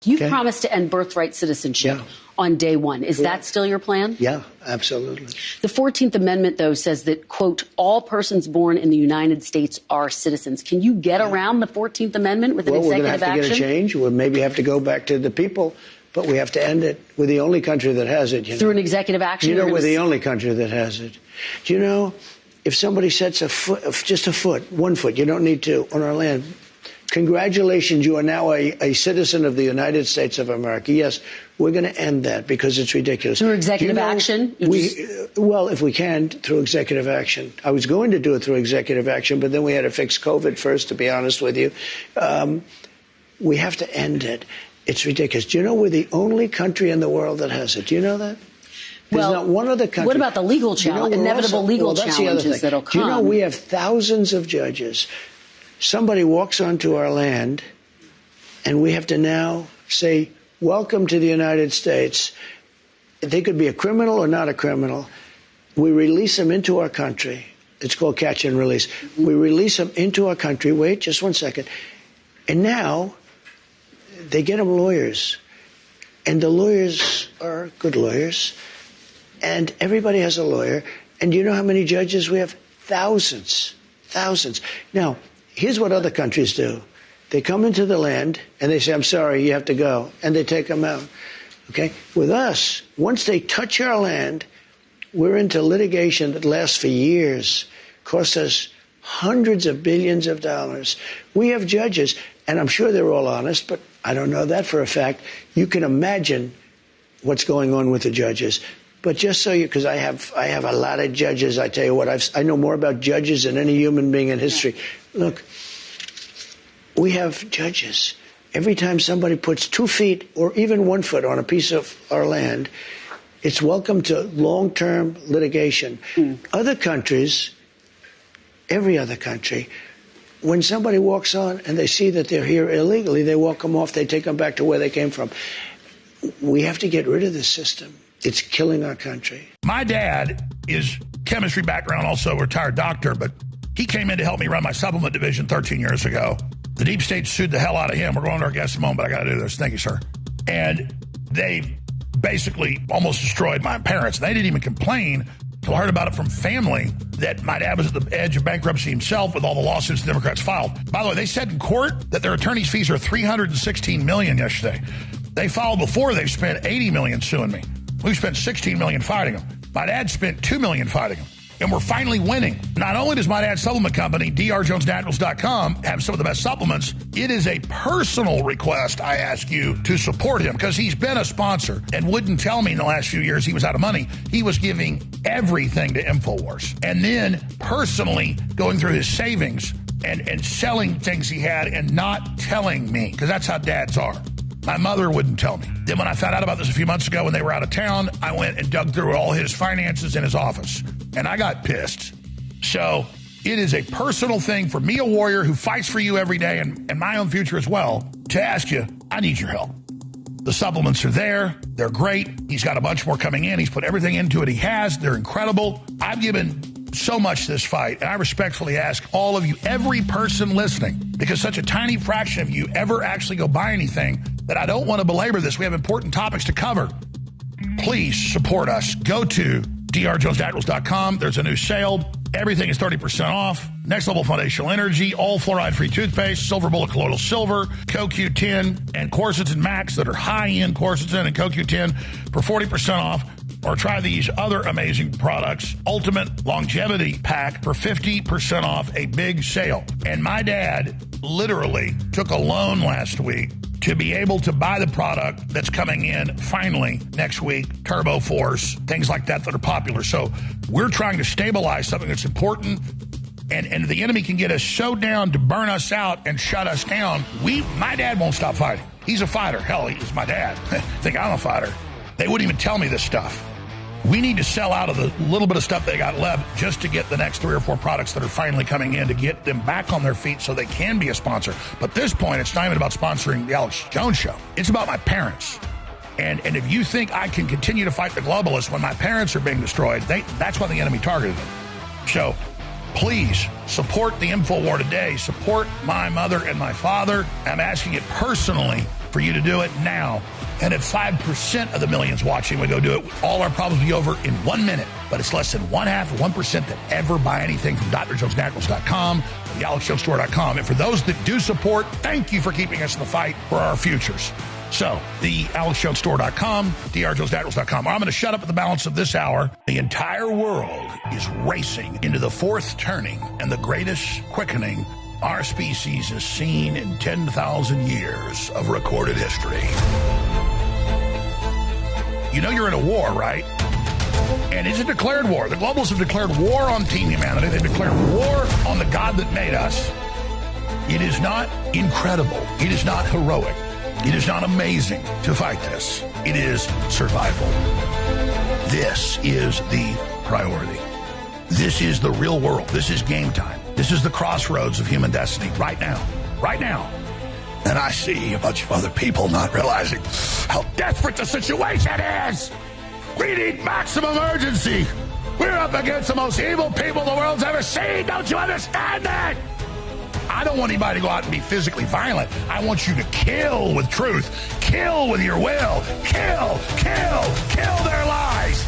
You've promised to end birthright citizenship on day one. Is that still your plan? Yeah, absolutely. The 14th Amendment, though, says that, quote, all persons born in the United States are citizens. Can you get around the 14th Amendment with an executive action? We're going to have to get a change. We'll maybe have to go back to the people, but we have to end it. We're the only country that has it. Through an executive action? You know, we're the only country that has it. Do you know, if somebody sets a foot, just a foot, 1 foot, you don't need two, on our land, congratulations, you are now a citizen of the United States of America. Yes, we're going to end that because it's ridiculous. Through executive action? Well, if we can, through executive action. I was going to do it through executive action, but then we had to fix COVID first, to be honest with you. We have to end it. It's ridiculous. Do you know we're the only country in the world that has it? Do you know that? There's not one other country. What about the legal challenge, inevitable legal challenges that'll come? Do you know we have thousands of judges? Somebody walks onto our land, and we have to now say, welcome to the United States. They could be a criminal or not a criminal. We release them into our country. It's called catch and release. We release them into our country. Wait, just 1 second. And now they get them lawyers. And the lawyers are good lawyers. And everybody has a lawyer. And do you know how many judges we have? Thousands. Thousands. Now, here's what other countries do. They come into the land and they say, I'm sorry, you have to go. And they take them out. Okay? With us, once they touch our land, we're into litigation that lasts for years, costs us hundreds of billions of dollars. We have judges, and I'm sure they're all honest, but I don't know that for a fact. You can imagine what's going on with the judges. But just so you, because I have a lot of judges, I tell you what, I know more about judges than any human being in history. Look, we have judges. Every time somebody puts 2 feet or even 1 foot on a piece of our land, it's welcome to long-term litigation. Other countries, every other country, when somebody walks on and they see that they're here illegally, they walk them off, they take them back to where they came from. We have to get rid of this system. It's killing our country. My dad is chemistry background, also a retired doctor, but he came in to help me run my supplement division 13 years ago. The deep state sued the hell out of him. We're going to our guest in a moment, but I got to do this. Thank you, sir. And they basically almost destroyed my parents. They didn't even complain until I heard about it from family that my dad was at the edge of bankruptcy himself with all the lawsuits the Democrats filed. By the way, they said in court that their attorney's fees are $316 million yesterday. They filed before they've spent $80 million suing me. We've spent $16 million fighting them. My dad spent $2 million fighting them. And we're finally winning. Not only does my dad's supplement company, drjonesnaturals.com, have some of the best supplements, it is a personal request I ask you to support him because he's been a sponsor and wouldn't tell me in the last few years he was out of money. He was giving everything to InfoWars and then personally going through his savings and selling things he had and not telling me because that's how dads are. My mother wouldn't tell me. Then when I found out about this a few months ago when they were out of town, I went and dug through all his finances in his office. And I got pissed. So it is a personal thing for me, a warrior who fights for you every day and my own future as well, to ask you, I need your help. The supplements are there. They're great. He's got a bunch more coming in. He's put everything into it he has. They're incredible. I've given so much to this fight, and I respectfully ask all of you, every person listening, because such a tiny fraction of you ever actually go buy anything, that I don't want to belabor this. We have important topics to cover. Please support us. Go to drjonesnaturals.com. There's a new sale. Everything is 30% off. Next Level Foundational Energy, all fluoride-free toothpaste, Silver Bullet Colloidal Silver, CoQ10, and Quercetin Max that are high-end Quercetin and CoQ10 for 40% off. Or try these other amazing products. Ultimate Longevity Pack for 50% off, a big sale. And my dad literally took a loan last week to be able to buy the product that's coming in finally next week, Turbo Force, things like that are popular. So we're trying to stabilize something that's important, and the enemy can get us so down to burn us out and shut us down. My dad won't stop fighting. He's a fighter. Hell, he's my dad. I think I'm a fighter. They wouldn't even tell me this stuff. We need to sell out of the little bit of stuff they got left just to get the next 3 or 4 products that are finally coming in to get them back on their feet so they can be a sponsor. But at this point, it's not even about sponsoring the Alex Jones Show. It's about my parents. And if you think I can continue to fight the globalists when my parents are being destroyed, that's why the enemy targeted them. So please support the InfoWar today. Support my mother and my father. I'm asking it personally for you to do it now. And if 5% of the millions watching would go do it, all our problems would be over in 1 minute. But it's less than 1% that ever buy anything from drjonesnaturals.com, thealexjonestore.com. And for those that do support, thank you for keeping us in the fight for our futures. So, the AlexJonesStore.com, drjonesnaturals.com. I'm going to shut up at the balance of this hour. The entire world is racing into the fourth turning and the greatest quickening our species has seen in 10,000 years of recorded history. You know you're in a war, right? And it's a declared war. The globalists have declared war on Team Humanity. They've declared war on the God that made us. It is not incredible. It is not heroic. It is not amazing to fight this. It is survival. This is the priority. This is the real world. This is game time. This is the crossroads of human destiny right now. Right now. And I see a bunch of other people not realizing how desperate the situation is. We need maximum urgency. We're up against the most evil people the world's ever seen. Don't you understand that? I don't want anybody to go out and be physically violent. I want you to kill with truth. Kill with your will. Kill their lies.